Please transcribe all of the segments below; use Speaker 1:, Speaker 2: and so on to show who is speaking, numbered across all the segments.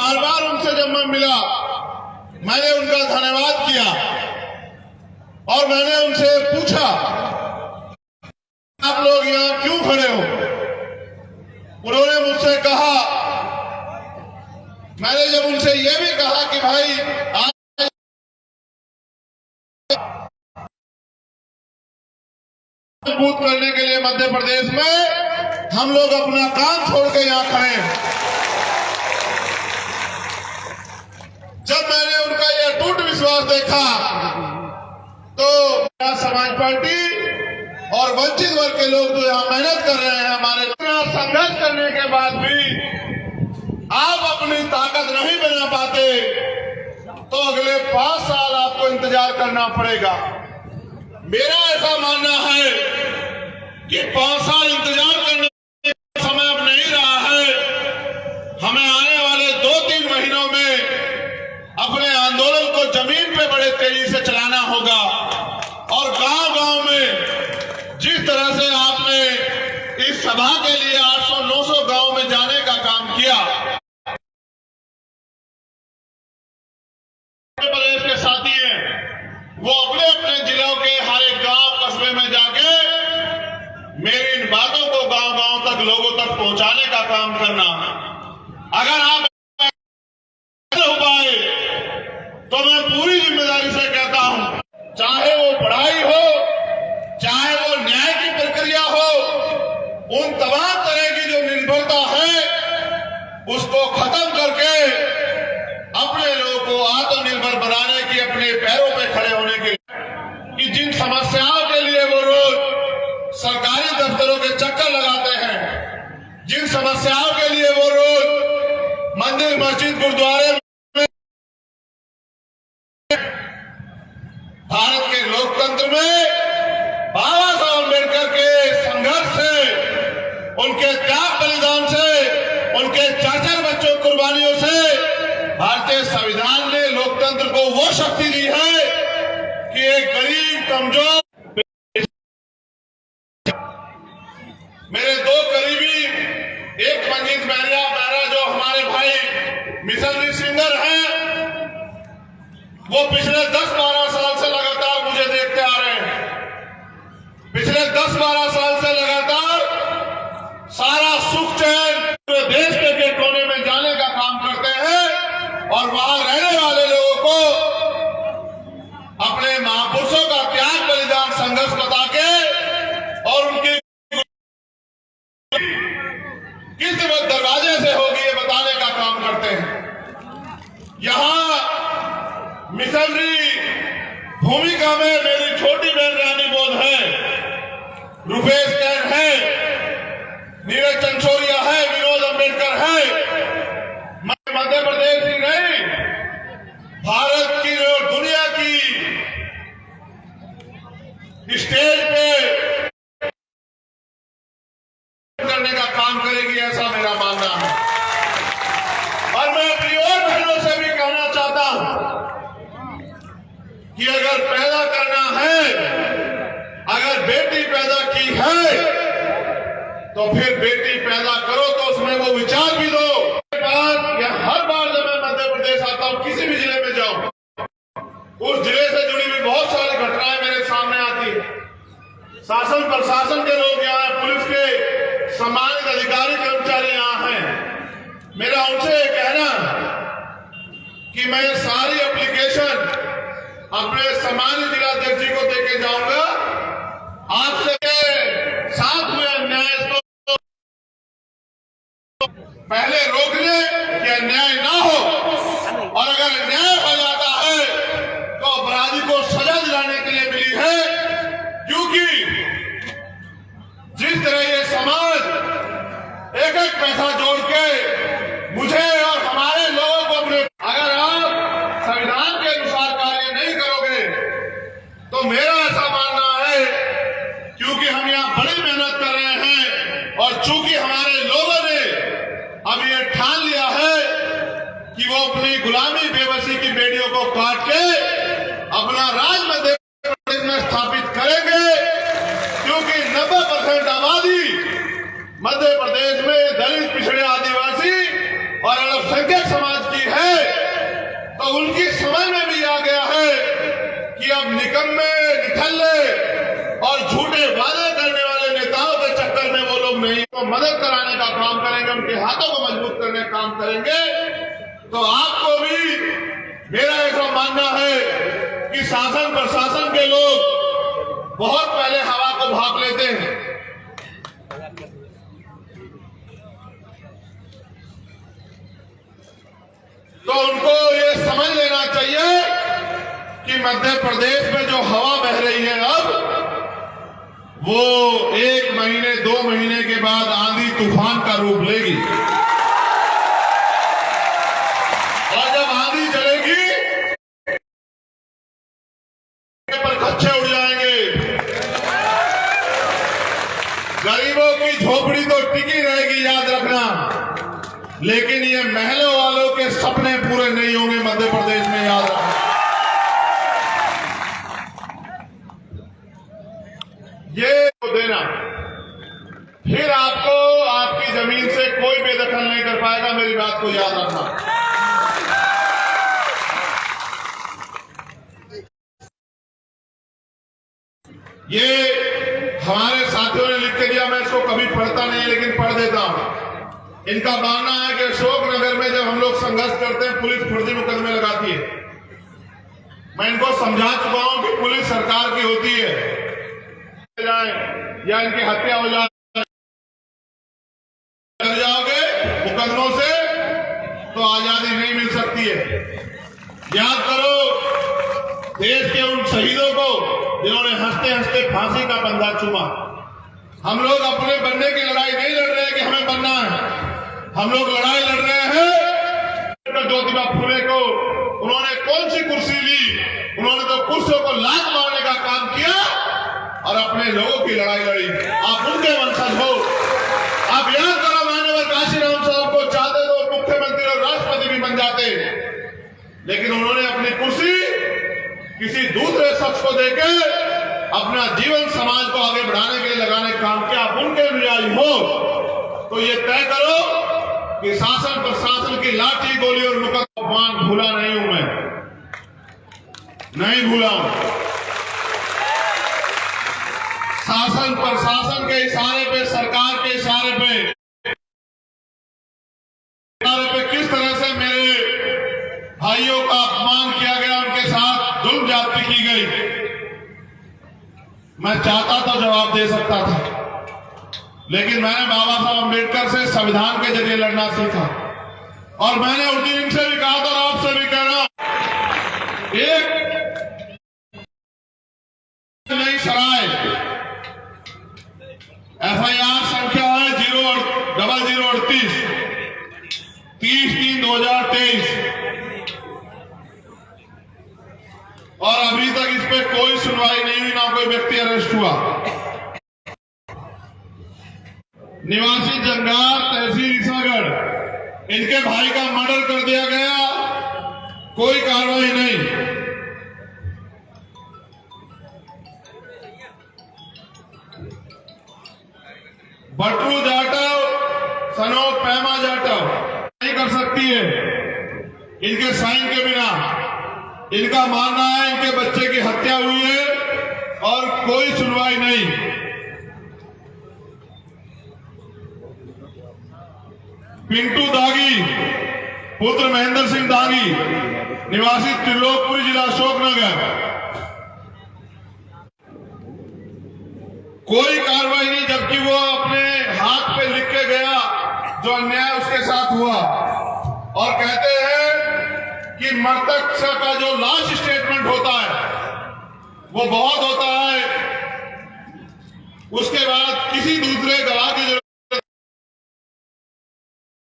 Speaker 1: बार बार उनसे जब मैं मिला, मैंने उनका धन्यवाद किया और मैंने उनसे पूछा, आप लोग यहाँ क्यों खड़े हो? उन्होंने मुझसे कहा, मैंने जब उनसे यह भी कहा कि भाई आज मजबूत करने के लिए मध्य प्रदेश में हम लोग अपना काम छोड़ के यहाँ खड़े हैं। जब मैंने उनका यह टूट विश्वास देखा तो समाज पार्टी और वंचित वर्ग के लोग जो यहाँ मेहनत कर रहे हैं, हमारे संघर्ष करने के बाद भी आप अपनी ताकत नहीं बना पाते तो अगले 5 साल आपको इंतजार करना पड़ेगा। मेरा ऐसा मानना है कि 5 साल इंतजार करने का समय अब नहीं रहा है। हमें आने वाले 2-3 महीनों में अपने आंदोलन को जमीन पे बड़े तेजी से चलाना होगा और गांव-गांव में जिस तरह से आपने इस सभा के लिए 800-900 गांव में जाने का काम किया, प्रदेश के साथी हैं वो अपने अपने जिलों के हर एक गांव कस्बे में जाके मेरी इन बातों को गांव-गांव तक लोगों तक पहुंचाने का काम करना। अगर आप हो पाए तो मैं पूरी जिम्मेदारी से कहता हूं, चाहे वो पढ़ाई हो, चाहे वो न्याय की प्रक्रिया हो, उन तमाम तरह की जो निर्भरता है उसको खत्म करके अपने लोगों को आत्मनिर्भर बनाने की, अपने पैरों पे खड़े होने के लिए, कि जिन समस्याओं के लिए वो रोज सरकारी दफ्तरों के चक्कर लगाते हैं, जिन समस्याओं के लिए वो रोज मंदिर मस्जिद गुरुद्वारे भारत के लोकतंत्र में बाबा साहब अम्बेडकर के संघर्ष से, उनके त्याग बलिदान से, उनके 4-4 बच्चों की कुर्बानियों से भारतीय संविधान ने लोकतंत्र को वो शक्ति दी है कि एक गरीब कमजोर, मेरे 2 करीबी, एक मंजीत मेहरा जो हमारे भाई मिशनरी सिंगर हैं, वो पिछले 10-12 साल से लगातार मुझे देखते आ रहे हैं। पिछले 10-12 साल से लगातार सारा सुख चैन पूरे देश के कोने में जाने का काम करते हैं और वहां रहने वाले लोगों को अपने महापुरुषों का त्याग बलिदान संघर्ष बता के और उनकी किस दरवाजे से होगी ये बताने का काम करते हैं। यहां मिशनरी भूमिका में मेरी छोटी बहन रानी बोध है, रुपेश कैन है, नीरज चंचोरिया है, विनोद अम्बेडकर है। मध्य प्रदेश ही नहीं, भारत की और दुनिया की स्टेज पे करने का काम करेगी, ऐसा मेरा मानना है। और मैं अपनी और बहनों से भी कहना चाहता हूं कि अगर पैदा करना है, अगर बेटी पैदा की है तो फिर बेटी पैदा करो तो उसमें वो विचार भी दो। हर बार जब मैं मध्य प्रदेश आता हूं, किसी भी जिले में जाऊं, उस जिले से जुड़ी हुई बहुत सारी घटनाएं मेरे सामने आती है। शासन प्रशासन के लोग यहाँ हैं, पुलिस के सम्मानित अधिकारी कर्मचारी यहाँ हैं। मेरा उनसे कहना कि मैं सारी एप्लीकेशन अपने सम्मानित जिलाध्यक्ष जी को देके जाऊंगा। आपसे साथ में अन्याय को पहले रोक ले कि अन्याय ना हो, और अगर अन्याय हो जाता है तो अपराधी को सजा दिलाने के लिए मिली है। क्योंकि जिस तरह ये समाज एक-एक पैसा जोड़ के मुझे और हमारे लोगों को अपने, अगर आप संविधान के अनुसार कार्य नहीं करोगे तो मेरा ऐसा मानना है, क्योंकि हम यहाँ बड़ी मेहनत कर रहे हैं और चूंकि हमारे लोगों ने अब ये ठान लिया है कि वो अपनी गुलामी बेबसी की बेड़ियों को काट के अपना राज मध्य प्रदेश में स्थापित करेंगे। क्योंकि 90% आबादी मध्य प्रदेश में दलित, पिछड़े, आदिवासी और अल्पसंख्यक समाज की उनकी समझ में भी आ गया है कि अब निकम्मे, निठल्ले और झूठे वादे करने वाले नेताओं के चक्कर में वो लोग नहीं, तो मदद कराने का काम करेंगे, उनके हाथों को मजबूत करने का काम करेंगे। तो आपको भी मेरा ऐसा मानना है कि शासन प्रशासन के लोग बहुत पहले हवा को भाप लेते हैं। तो उनको ये समझ लेना चाहिए कि मध्य प्रदेश में जो हवा बह रही है अब, वो 1 महीने 2 महीने के बाद आंधी तूफान का रूप लेगी। और जब आंधी चलेगी पर खच्चे उड़ जाएंगे। गरीबों की झोपड़ी तो टिकी रहेगी, याद रखना, लेकिन ये महलों वालों के सपने पूरे नहीं होंगे मध्य प्रदेश में, याद रखना। ये देना, फिर आपको आपकी जमीन से कोई बेदखल नहीं कर पाएगा, मेरी बात को याद रखना। ये हमारे साथियों ने लिख के दिया, मैं इसको कभी पढ़ता नहीं लेकिन पढ़ देता हूं। इनका मानना है कि अशोकनगर में जब हम लोग संघर्ष करते हैं पुलिस फर्जी मुकदमे लगाती है। मैं इनको समझा चुका हूं कि पुलिस सरकार की होती है, या इनकी हत्या हो जाए, कर जाओगे मुकदमों से तो आजादी नहीं मिल सकती है। याद करो देश के उन शहीदों को जिन्होंने हंसते हंसते फांसी का बंधा चूमा। हम लोग अपने बनने की लड़ाई नहीं लड़ रहे हैं कि हमें बनना है, हम लोग लड़ाई लड़ रहे हैं। ज्योतिबा फुले को उन्होंने कौन सी कुर्सी ली, उन्होंने तो कुर्सियों को लात मारने का काम किया और अपने लोगों की लड़ाई लड़ी। आप उनके वंशज हो। आप याद करो, माननीय काशीराम साहब को चाहते तो मुख्यमंत्री और राष्ट्रपति भी बन जाते, लेकिन उन्होंने अपनी कुर्सी किसी दूसरे शख्स को देके अपना जीवन समाज को आगे बढ़ाने के लिए लगाने का काम किया। आप उनके अनुयायी हो तो ये तय करो कि शासन प्रशासन की लाठी गोली और मुकदमा अपमान भूला नहीं हूं, मैं नहीं भूला हूं। शासन प्रशासन के इशारे पे, सरकार के इशारे पे किस तरह से मेरे भाइयों का अपमान किया गया, उनके साथ जुल्म ज्यादती की गई, मैं चाहता तो जवाब दे सकता था, लेकिन मैंने बाबा साहब अम्बेडकर से संविधान के जरिए लड़ना सीखा। और मैंने उस दिन इनसे भी कहा था और आपसे भी कह रहा हूं, एक नई सराय FIR संख्या है 00038 30/3/2023 और अभी तक इस पे कोई सुनवाई नहीं हुई, ना कोई व्यक्ति अरेस्ट हुआ। निवासी जंगार तहसील ईसागढ़, इनके भाई का मर्डर कर दिया गया, कोई कार्रवाई नहीं। बटरू जाटव, सनो पैमा जाटव नहीं कर सकती है इनके साइन के बिना। इनका मानना है इनके बच्चे की हत्या हुई है और कोई सुनवाई नहीं। पिंटू दागी पुत्र महेंद्र सिंह दागी, निवासी त्रिलोकपुरी, जिला अशोकनगर, कोई कार्रवाई नहीं, जबकि वो अपने हाथ पे लिख के गया जो अन्याय उसके साथ हुआ। और कहते हैं कि मृतक का जो लास्ट स्टेटमेंट होता है वो बहुत होता है, उसके बाद किसी दूसरे गवाह की जरूरत,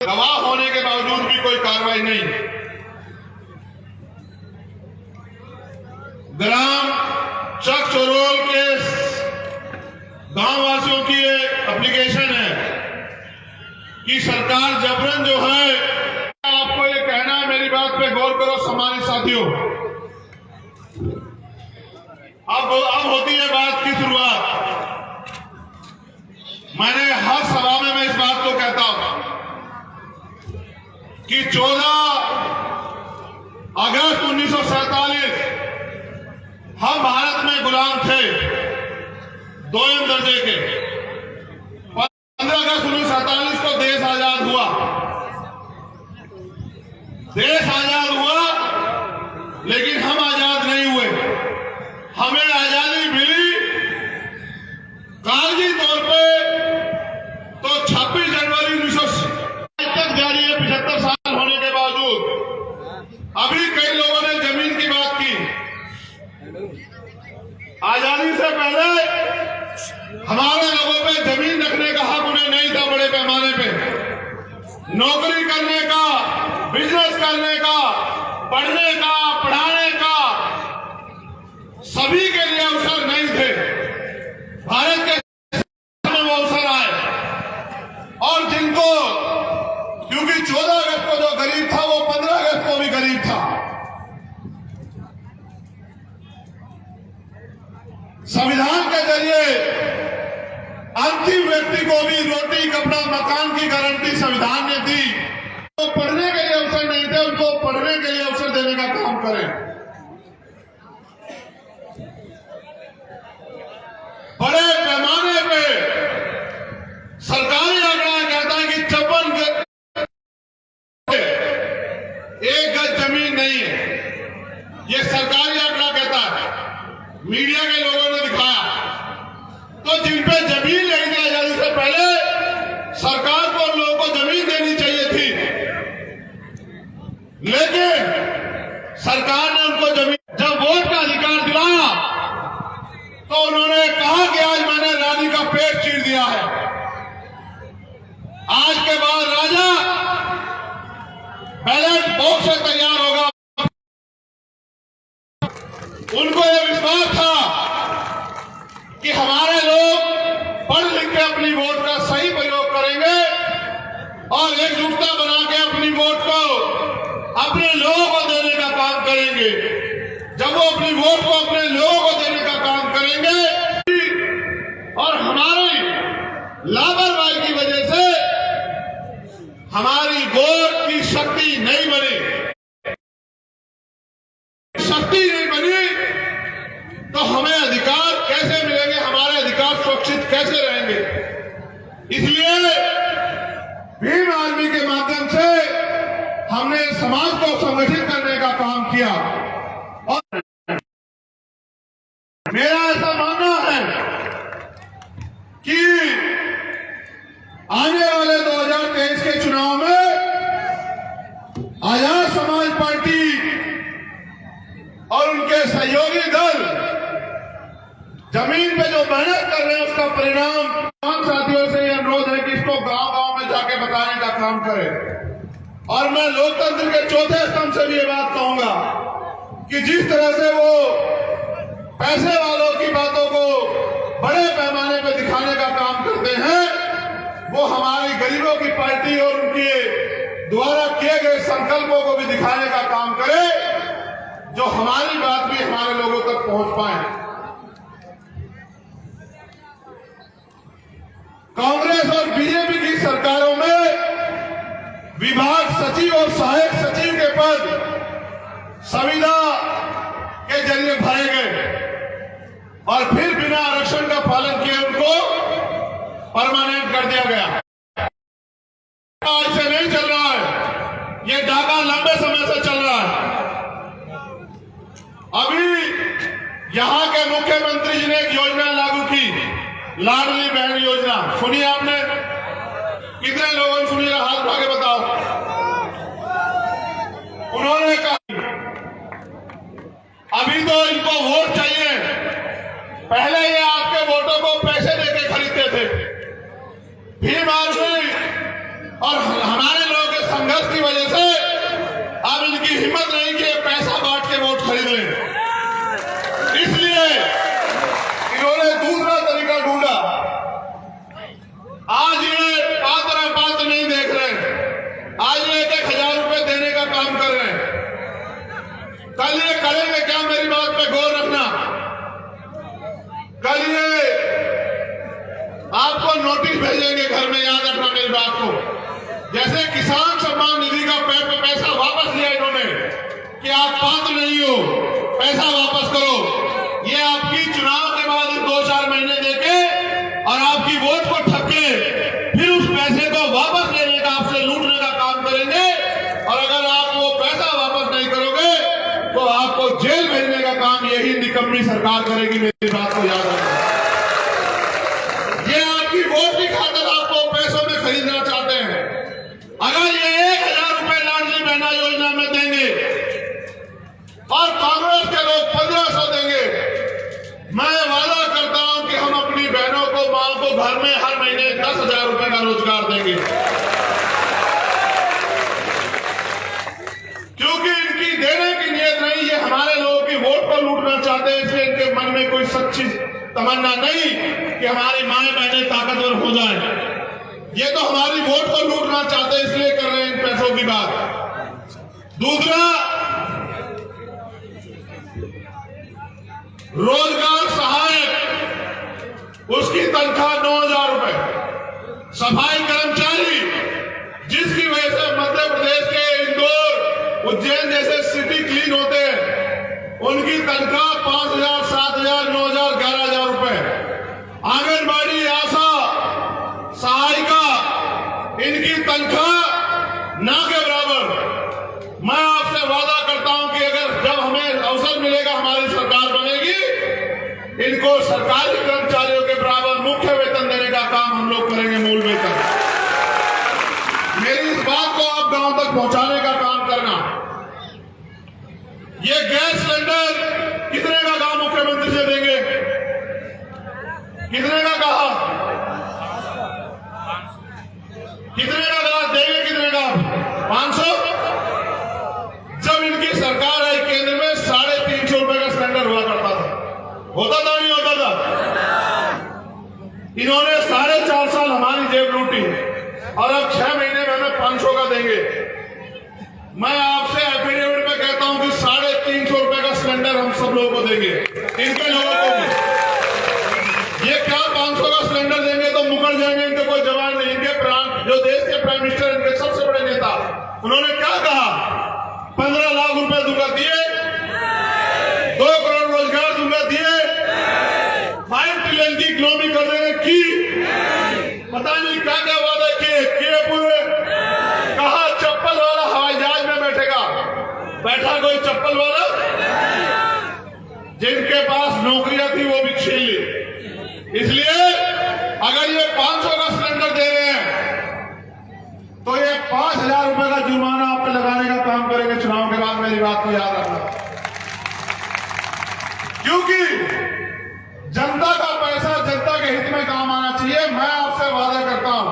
Speaker 1: गवाह होने के बावजूद भी कोई कार्रवाई नहीं। ग्राम चकचोरोल के गांव वासियों की एप्लीकेशन है कि सरकार जबरन जो है, आपको ये कहना है, मेरी बात पे गौर करो सम्मानित साथियों, अब होती है बात की शुरुआत। मैंने हर सभा में मैं इस बात को कहता हूं कि 14 अगस्त 1947 हम भारत में गुलाम थे, दोयम दर्जे के। 15 अगस्त 1947 को देश आजाद हुआ। देश आजाद हुआ, लेकिन हम आजाद नहीं हुए। हमें आजादी मिली कागजी तौर पे तो 26 जनवरी 1960 तक जारी है, 75 साल होने के बावजूद। अभी कई लोगों ने जमीन की बात की। आजादी से पहले हमारे लोगों पे जमीन रखने का हक उन्हें नहीं था। बड़े पैमाने पे नौकरी करने का, बिजनेस करने का, पढ़ने का, पढ़ाने का सभी के लिए अवसर नहीं थे। भारत के में वो अवसर आए, और जिनको, क्योंकि 14 अगस्त को जो गरीब था वो 15 अगस्त को भी गरीब था। संविधान के जरिए अंतिम व्यक्ति को भी रोटी, कपड़ा, मकान की गारंटी संविधान ने दी। तो पढ़ने के लिए अवसर नहीं थे, उनको पढ़ने के लिए अवसर देने का काम करें। बड़े पैमाने पे सरकारी आंकड़ा कहता है कि 54 1 गज जमीन नहीं है। ये सरकारी आंकड़ा कहता है, मीडिया के लोगों ने दिखाया। तो जिन पे जमीन लेनी थी आजादी से पहले, सरकार को उन लोगों को जमीन देनी चाहिए थी, लेकिन सरकार ने उनको जमीन, जब वोट का अधिकार दिलाया तो उन्होंने कहा कि आज मैंने रानी का पेट चीर दिया है। आज के बाद राजा बैलेट बॉक्स से तैयार होगा। उनको यह विश्वास था कि हमारे लोग पढ़ लिख के अपनी वोट का सही प्रयोग करेंगे और एकजुटता बना के अपनी वोट को अपने लोगों को देने का काम करेंगे। जब वो अपनी वोट को अपने लोगों को देने का काम करेंगे और हमारी लापरवाही की वजह से हमारी वोट की शक्ति नहीं बनी, तो हमें अधिकार कैसे मिलेंगे, हमारे अधिकार सुरक्षित कैसे रहेंगे। इसलिए भीम आर्मी के माध्यम से हमने समाज को संगठित करने का काम किया। और मेरा ऐसा मानना है कि आने वाले 2023 के चुनाव में आजाद समाज पार्टी और उनके सहयोगी दल जमीन पे जो मेहनत कर रहे हैं उसका परिणाम, तमाम साथियों से यह अनुरोध है कि इसको गांव-गांव में जाके बताने का काम करें। और मैं लोकतंत्र के चौथे स्तंभ से भी ये बात कहूंगा कि जिस तरह से वो पैसे वालों की बातों को बड़े पैमाने पे दिखाने का काम करते हैं, वो हमारी गरीबों की पार्टी और उनके द्वारा किए गए संकल्पों को भी दिखाने का काम करे, जो हमारी बात भी हमारे लोगों तक पहुंच पाए। कांग्रेस और बीजेपी की सरकारों में विभाग सचिव और सहायक सचिव के पद संविदा के जरिए भरे गए और फिर बिना आरक्षण का पालन किए उनको परमानेंट कर दिया गया। आज से नहीं चल रहा है, ये डाका लंबे समय से चल रहा है। अभी यहां के मुख्यमंत्री जी ने एक योजना लागू की, लाडली बहन योजना। सुनिए आपने? कितने लोगों ने सुनिए? हाथ उठा के बताओ। उन्होंने कहा अभी तो इनको वोट चाहिए, पहले ये आपके वोटों को पैसे देके खरीदते थे। भीम आर्मी और हमारे लोगों के संघर्ष की वजह से अब इनकी हिम्मत नहीं कि पैसा बांट के वोट खरीद लें। इसलिए इन्होंने दूसरा तरीका ढूंढा। आज ये पात्र नहीं देख रहे, आज ये 1,000 रुपए देने का काम कर रहे हैं। कल ये करेंगे क्या? मेरी बात पे गौर रखना। कल ये आपको नोटिस भेजेंगे घर में, याद रखना मेरी बात को। जैसे किसान सम्मान निधि का पैसा वापस लिया इन्होंने, कि आप पात्र नहीं हो, पैसा वापस करो। ये आपकी चुनाव के बाद 2-4 महीने देके और आपकी वोट को ठपके फिर उस पैसे को वापस लेने का, आपसे लूटने का काम करेंगे। और अगर आप वो पैसा वापस नहीं करोगे तो आपको जेल भेजने का काम यही निकम्मी सरकार करेगी। मेरी बात को याद रखना। ये आपकी वोट की खातिर आपको पैसों में खरीदना चाहते हैं। अगर ये 1000 रुपए लाडली बहना योजना में देंगे और कांग्रेस के लोग 1500 देंगे, मैं वादा करता हूं कि हम अपनी बहनों को, मां को घर में हर महीने 10,000 रुपए का रोजगार देंगे। क्योंकि इनकी देने की नीयत नहीं, ये हमारे लोगों की वोट को लूटना चाहते हैं। इसलिए इनके मन में कोई सच्ची तमन्ना नहीं कि हमारी माएं बहनें ताकतवर हो जाएं। ये तो हमारी वोट को लूटना चाहते हैं, इसलिए कर रहे हैं इन पैसों की बात। दूसरा, रोजगार सहायक, उसकी तनख्वाह 9,000 रुपए। सफाई कर्मचारी, जिसकी वजह से मध्य प्रदेश के इंदौर, उज्जैन जैसे सिटी क्लीन होते हैं, उनकी तनख्वाह 5,000, 7,000, 9,000, 11,000 रुपए। आंगनबाड़ी, आशा, सहायिका, इनकी तनख्वाह ना के बराबर। मैं आपसे वादा करता हूं कि अगर जब हमें अवसर मिलेगा, हमारी सरकार बनेगी, इनको सरकारी कर्मचारियों के बराबर मुख्य वेतन देने का काम हम लोग करेंगे, मूल वेतन। मेरी इस बात को आप गांव तक पहुंचाने का काम करना। ये गैस सिलेंडर कितने का कहा मुख्यमंत्री से देंगे? कितने का कहा? कितने का कहा देंगे? कितने का? 500। जब इनकी सरकार आई केंद्र में 350 रुपए का सिलेंडर हुआ करता था। होता था नहीं होता था? इन्होंने 4.5 साल हमारी जेब लूटी और अब 6 महीने में हमें 500 का देंगे। मैं आपसे एफिडेविट में कहता हूं कि 350 रुपए का सिलेंडर हम सब लोगों को देंगे, इनके लोगों को भी। ये क्या 500 का सिलेंडर देंगे तो मुकर जाएंगे, इनके कोई जवाब नहीं। इनके जो देश के प्राइम मिनिस्टर, इनके सबसे बड़े नेता, उन्होंने क्या कहा? 15 लाख रुपए दूंगा, दिए। 2 करोड़ रोजगार दूंगा, दिए। 5 ट्रिलियन की इकोनॉमी कर देंगे, की। पता नहीं क्या क्या वादा किए पूरे। कहा चप्पल वाला हवाई जहाज में बैठेगा, बैठा कोई चप्पल वाला? जिनके पास नौकरियां थी वो भी छीन ली। इसलिए अगर ये 500 का सिलेंडर दे रहे हैं तो ये 5,000 रुपए का जुर्माना आप पे लगाने का काम करेंगे चुनाव के बाद। मेरी बात को याद रखना। क्योंकि जनता का पैसा जनता के हित में काम आना चाहिए। मैं आपसे वादा करता हूं,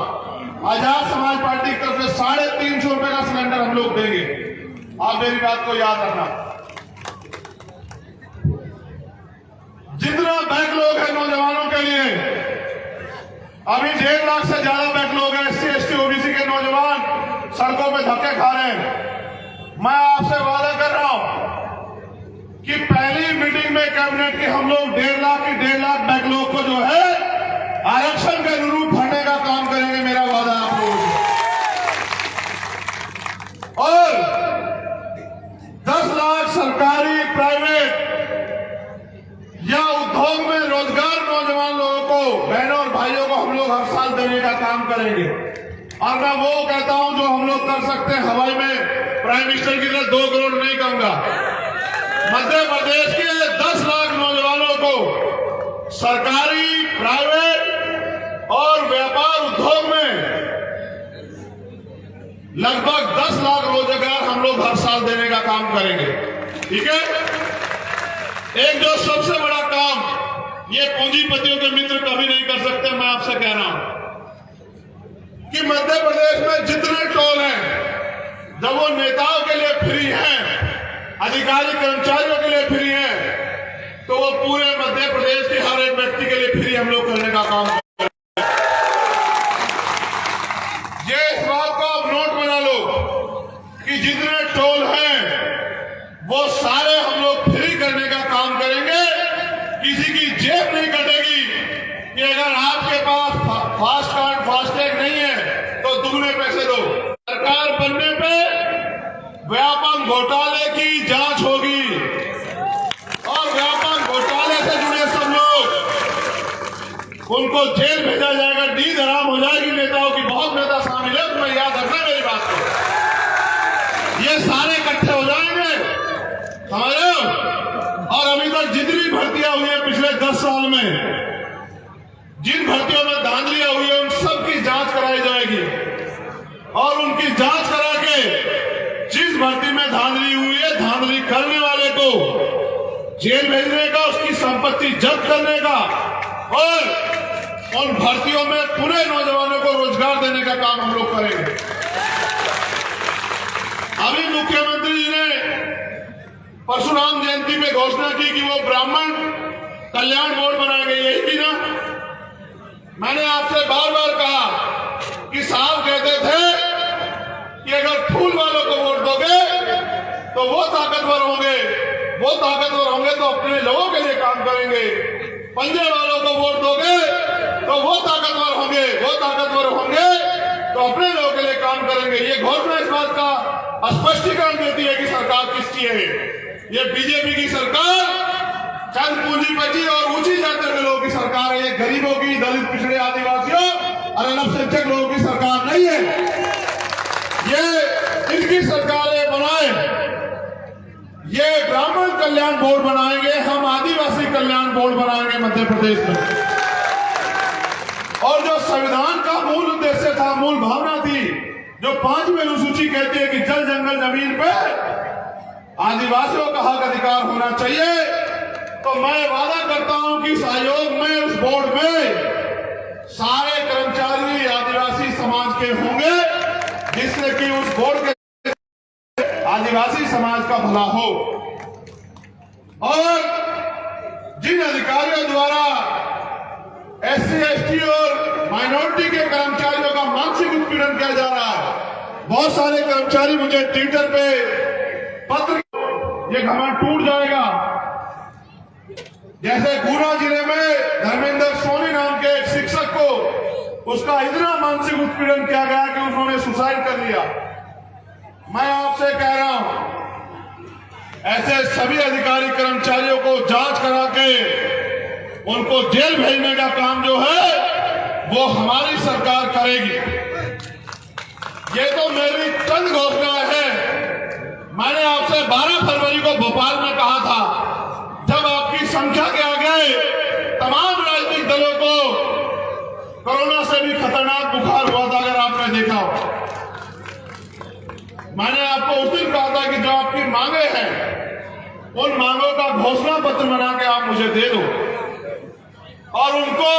Speaker 1: आजाद समाज पार्टी की तरफ से 350 रुपए का सिलेंडर हम लोग देंगे। आप मेरी बात को याद रखना। जितना बैकलॉग है नौजवानों के लिए, अभी 1.5 लाख से ज्यादा बैकलॉग है। SC, ST, OBC के नौजवान सड़कों पे धक्के खा रहे हैं। मैं आपसे वादा कर रहा हूं कि पहली मीटिंग में कैबिनेट की हम लोग 1.5 लाख बैकलॉग को जो है आरक्षण के अनुरूप भरने का काम करेंगे। मेरा वादा आप लोगों से। और 10 लाख सरकारी, प्राइवेट या उद्योग में रोजगार नौजवान लोगों को, बहनों और भाइयों को हम लोग हर साल देने का काम करेंगे। और मैं वो कहता हूं जो हम लोग कर सकते हैं। हवाई में प्राइम मिनिस्टर की तरह 2 करोड़ नहीं कहूंगा। मध्य प्रदेश के 10 लाख नौजवानों को सरकारी, प्राइवेट और व्यापार उद्योग में लगभग 10 लाख रोजगार हम लोग हर साल देने का काम करेंगे। ठीक है? एक जो सबसे बड़ा काम ये पूंजीपतियों के मित्र कभी नहीं कर सकते। मैं आपसे कह रहा हूं कि मध्य प्रदेश में जितने टोल हैं, जब वो नेताओं के लिए फ्री हैं, अधिकारी कर्मचारियों के लिए फ्री हैं, तो वो पूरे मध्य प्रदेश के हर एक व्यक्ति के लिए फ्री हम लोग करने का काम करेंगे। ये इस बात को आप नोट बना लो कि जितने टोल हैं वो सारे हम लोग फ्री करने का काम करेंगे। किसी की जेब नहीं कटेगी कि अगर आपके पास फास्ट कार्ड, फास्टैग नहीं है तो दुगने पैसे दो। सरकार बनने पे व्यापम घोटाले की जांच होगी और व्यापक घोटाले से जुड़े सब लोग उनको जेल भेजा जाएगा, नींद हराम हो जाएगी नेताओं की। बहुत नेता शामिल है, तुम्हें याद रखना मेरी बात को। ये सारे इकट्ठे हो जाएंगे, समझ रहे हो? और अभी तक जितनी भर्तियां हुई है पिछले 10 साल में, जिन भर्तियों में धांधलियां हुई है, उन सब की जांच कराई जाएगी और उनकी जांच करा के जिस भर्ती में धांधली हुई है, धांधली करने वाले को जेल भेजने का, उसकी संपत्ति जब्त करने का और उन भर्तियों में पूरे नौजवानों को रोजगार देने का काम हम लोग करेंगे। अभी मुख्यमंत्री जी ने परशुराम जयंती पे घोषणा की कि वो ब्राह्मण कल्याण बोर्ड बनाएंगे, यही थी ना? मैंने आपसे बार बार कहा कि साहब कहते थे कि अगर फूल वालों को वोट दोगे तो वो ताकतवर होंगे तो अपने लोगों के लिए काम करेंगे, पंजे वालों को वोट दोगे तो वो ताकतवर होंगे तो अपने लोगों के लिए काम करेंगे। ये घोषणा इस बात का स्पष्टीकरण देती है कि सरकार किसकी है। ये बीजेपी की सरकार चंद पूंजीपति और ऊंची जाति के लोगों की सरकार है। ये गरीबों की, दलित, पिछड़े, आदिवासियों और अल्पसंख्यक लोगों की सरकार नहीं है। ये इनकी सरकार है बनाए। ये ब्राह्मण कल्याण बोर्ड बनाएंगे, हम आदिवासी कल्याण बोर्ड बनाएंगे मध्य प्रदेश में। और जो संविधान का मूल उद्देश्य था, मूल भावना थी, जो 5वीं अनुसूची कहती है कि जल, जंगल, जमीन पे आदिवासियों का हक अधिकार होना चाहिए, तो मैं वादा करता हूं कि इस आयोग में, उस बोर्ड में सारे कर्मचारी आदिवासी समाज के होंगे, जिससे कि उस बोर्ड के आदिवासी समाज का भला हो। और जिन अधिकारियों द्वारा SC, ST और माइनॉरिटी के कर्मचारियों का मानसिक उत्पीड़न किया जा रहा है, बहुत सारे कर्मचारी मुझे ट्विटर पे पत्र, ये घमंड टूट जाएगा। जैसे गुना जिले में धर्मेंद्र सोनी नाम के एक शिक्षक को उसका इतना मानसिक उत्पीड़न किया गया कि उन्होंने सुसाइड कर लिया। मैं आपसे कह रहा हूं, ऐसे सभी अधिकारी कर्मचारियों को जांच करा के उनको जेल भेजने का काम जो है वो हमारी सरकार करेगी। ये तो मेरी चंद घोषणा है। मैंने आपसे 12 फरवरी को भोपाल में कहा था, जब आपकी संख्या के आगे तमाम राजनीतिक दलों को कोरोना से भी खतरनाक बुखार हुआ था, अगर आपने देखा हो। मैंने आपको उस दिन कहा था कि जो आपकी मांगे हैं, उन मांगों का घोषणा पत्र बना के आप मुझे दे दो और उनको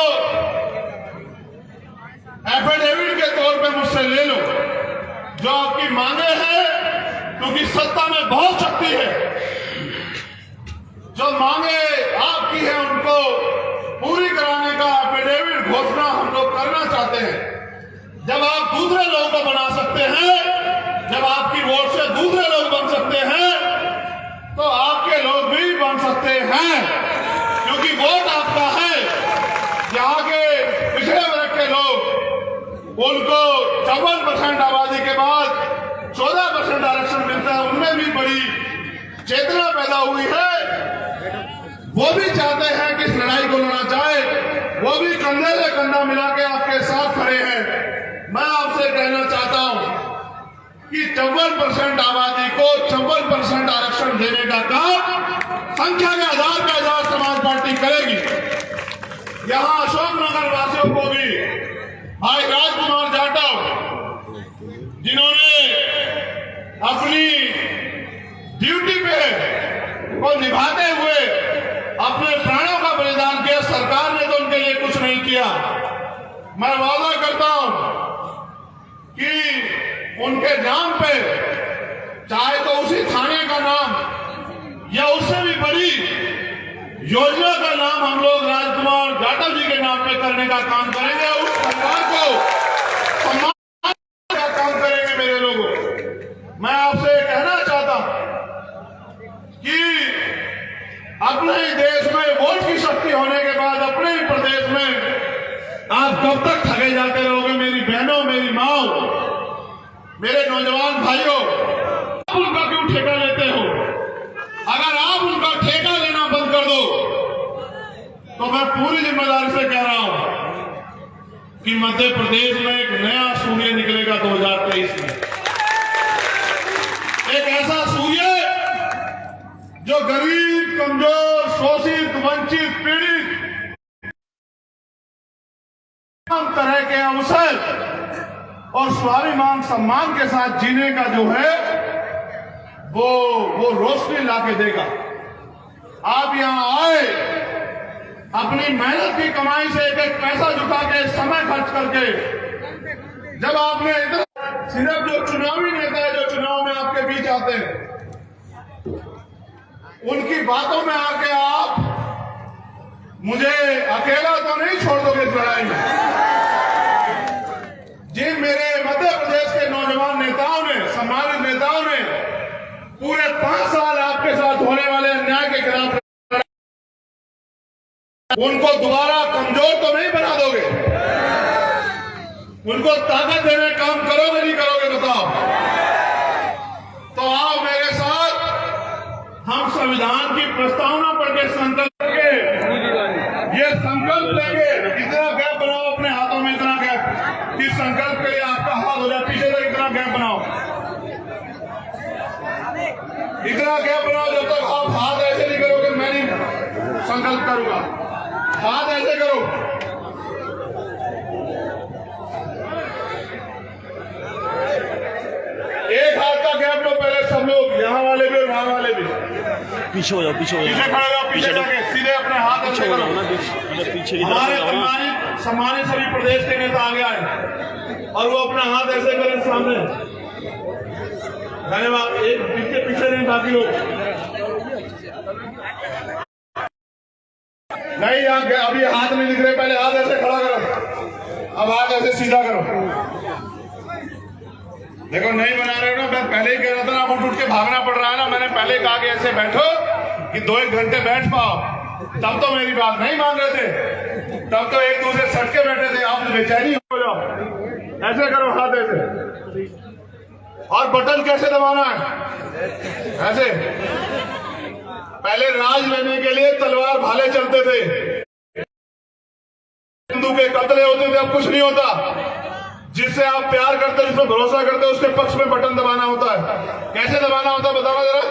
Speaker 1: एफिडेविट के तौर पे मुझसे ले लो। जो आपकी मांगे हैं, क्योंकि सत्ता में बहुत शक्ति है, जो मांगे आपकी है उनको पूरी कराने का एफिडेविट घोषणा हम लोग करना चाहते हैं। जब आप दूसरे लोगों को बना सकते हैं, जब आपकी वोट से दूसरे लोग बन सकते हैं, तो आपके लोग भी बन सकते हैं, क्योंकि वोट आपका है। यहाँ के पिछड़े वर्ग के लोग, उनको 54% आबादी के बाद 14% आरक्षण मिलता है, उनमें भी बड़ी चेतना पैदा हुई है। वो भी चाहते हैं कि इस लड़ाई को लड़ा जाए, वो भी कंधे से कंधा मिला के आपके साथ खड़े हैं। मैं आपसे कहना चाहता हूं कि 54% आबादी को 54% आरक्षण देने का काम संख्या के आधार पर आजाद समाज पार्टी करेगी। यहां अशोकनगर वासियों को भी भाई राजकुमार जाटव, जिन्होंने अपनी ड्यूटी पे को निभाते हुए अपने प्राणों का बलिदान किया, सरकार ने तो उनके लिए कुछ नहीं किया। मैं वादा करता हूं कि उनके नाम पे, चाहे तो उसी थाने का नाम या उससे भी बड़ी योजना का नाम हम लोग राजकुमार जाटव जी के नाम पे करने का काम करेंगे। उस सरकार को सम्मान का काम करेंगे। मेरे लोगों, मैं आपसे कहना चाहता हूं कि अपने ही देश में वोट की शक्ति होने के बाद अपने ही प्रदेश में आप कब तक ठगे जाते रहोगे? मेरी बहनों, मेरी माओ, मेरे नौजवान भाइयों, उनका क्यों ठेका लेते हो? अगर आप उनका ठेका लेना बंद कर दो तो मैं पूरी जिम्मेदारी से कह रहा हूं कि मध्य प्रदेश में एक नया सूर्य निकलेगा 2023 में। एक ऐसा सूर्य जो गरीब, कमजोर, शोषित, वंचित, पीड़ित तमाम तरह के अवसर और स्वाभिमान सम्मान के साथ जीने का जो है वो रोशनी लाके देगा। आप यहां आए, अपनी मेहनत की कमाई से एक एक पैसा जुटा के, समय खर्च करके, जब आपने इधर सिर्फ जो चुनावी नेता है, जो चुनाव में आपके बीच आते हैं, उनकी बातों में आके आप मुझे अकेला तो नहीं छोड़ दोगे इस लड़ाई में। जिन मेरे मध्य प्रदेश के नौजवान नेताओं ने, सम्मानित नेताओं ने पूरे 5 साल आपके साथ होने वाले अन्याय के खिलाफ, उनको दोबारा कमजोर तो नहीं बना दोगे? उनको ताकत देने काम करोगे नहीं करोगे बताओ? तो आओ मेरे साथ, हम संविधान की प्रस्तावना पढ़ के संकल्प के ये संकल्प लेंगे। इतना गैप बनाओ अपने हाथों में, इतना गैप कि संकल्प के लिए आपका हाथ हो जाए पीछे तक। इतना गैप बनाओ, इतना गैप बनाओ जब तक आप हाथ ऐसे नहीं करोगे मैं नहीं संकल्प करूंगा। हाथ ऐसे करो। एक हाथ का गैप लो पहले सब लोग, यहाँ वाले भी और वहां वाले भी।
Speaker 2: पीछे हो जाओ, पीछे हो जाओ,
Speaker 1: पीछे खड़े हो, पीछे जाके सीधे अपने हाथ ऐसे करो।
Speaker 2: पीछे
Speaker 1: हमारे सम्मानित सभी प्रदेश के नेता आगे आए और वो अपना हाथ ऐसे करें सामने। धन्यवाद। एक पीछे पीछे नहीं, बाकी लोग नहीं। यहाँ अभी हाथ नहीं दिख रहे, पहले हाथ ऐसे खड़ा करो, अब हाथ ऐसे सीधा करो। देखो नहीं बना रहे हो ना, मैं पहले ही कह रहा था ना, अब उठ के भागना पड़ रहा है ना। मैंने पहले कहा कि ऐसे बैठो कि 2-1 घंटे बैठ पाओ, तब तो मेरी बात नहीं मान रहे थे, तब तो एक दूसरे सट के बैठे थे। आप बेचैनी हो जाओ, ऐसे करो हाथ ऐसे। और बटन कैसे दबाना है? ऐसे। पहले राज लेने के लिए तलवार भाले चलते थे, हिंदू के कत्ले होते थे, अब कुछ नहीं होता। जिससे आप प्यार करते, जिस पर भरोसा करते, उसके पक्ष में बटन दबाना होता है। कैसे दबाना होता है बताओ जरा।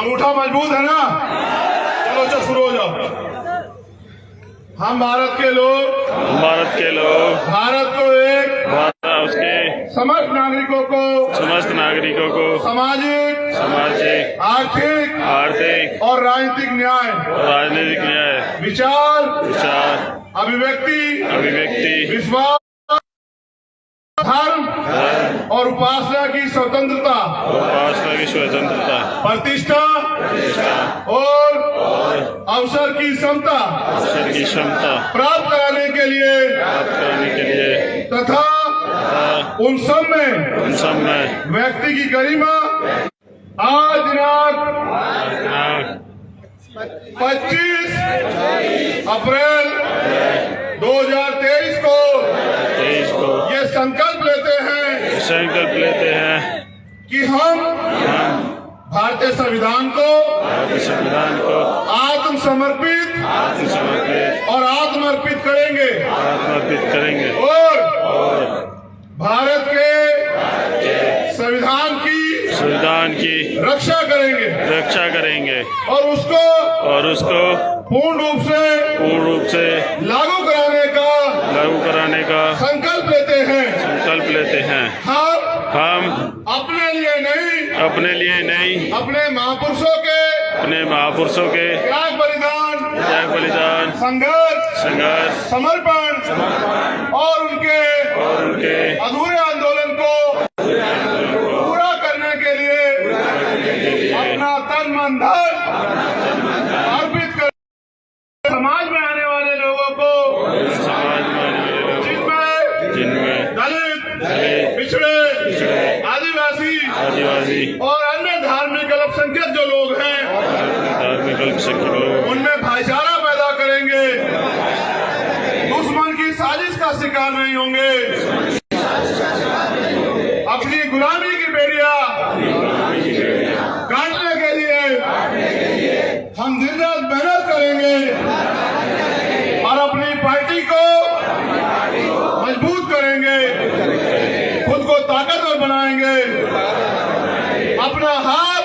Speaker 1: अंगूठा मजबूत है ना? चलो चलो शुरू हो जाओ। हम भारत के लोग, भारत को एक,
Speaker 2: उसके
Speaker 1: समस्त नागरिकों को सामाजिक, आर्थिक और राजनीतिक न्याय, विचार, अभिव्यक्ति, विश्वास, धर्म और उपासना की स्वतंत्रता, प्रतिष्ठा और अवसर की समता प्राप्त कराने के लिए तथा उन सब में व्यक्ति की गरिमा आज दिनांक 25 अप्रैल 2023 को ये संकल्प लेते हैं कि हम भारतीय संविधान को आत्मसमर्पित और आत्मर्पित करेंगे और भारत के संविधान की रक्षा करेंगे और उसको पूर्ण रूप से लागू कराने का संकल्प लेते हैं। हम अपने लिए नहीं अपने महापुरुषों के त्याग बलिदान, संघर्ष, समर्पण और उनके अधूरे आंदोलन को पूरा करने के लिए अपना तन मन धन अर्पित कर समाज में आने वाले लोगों को, जिनमें दलित, पिछड़े, आदिवासी और अन्य धार्मिक अल्पसंख्यक जो लोग हैं, उनमें भाईचारा पैदा करेंगे, दुश्मन की साजिश का शिकार नहीं होंगे, अपनी गुलामी की बेड़िया ताकतवर बनाएंगे। अपना हाथ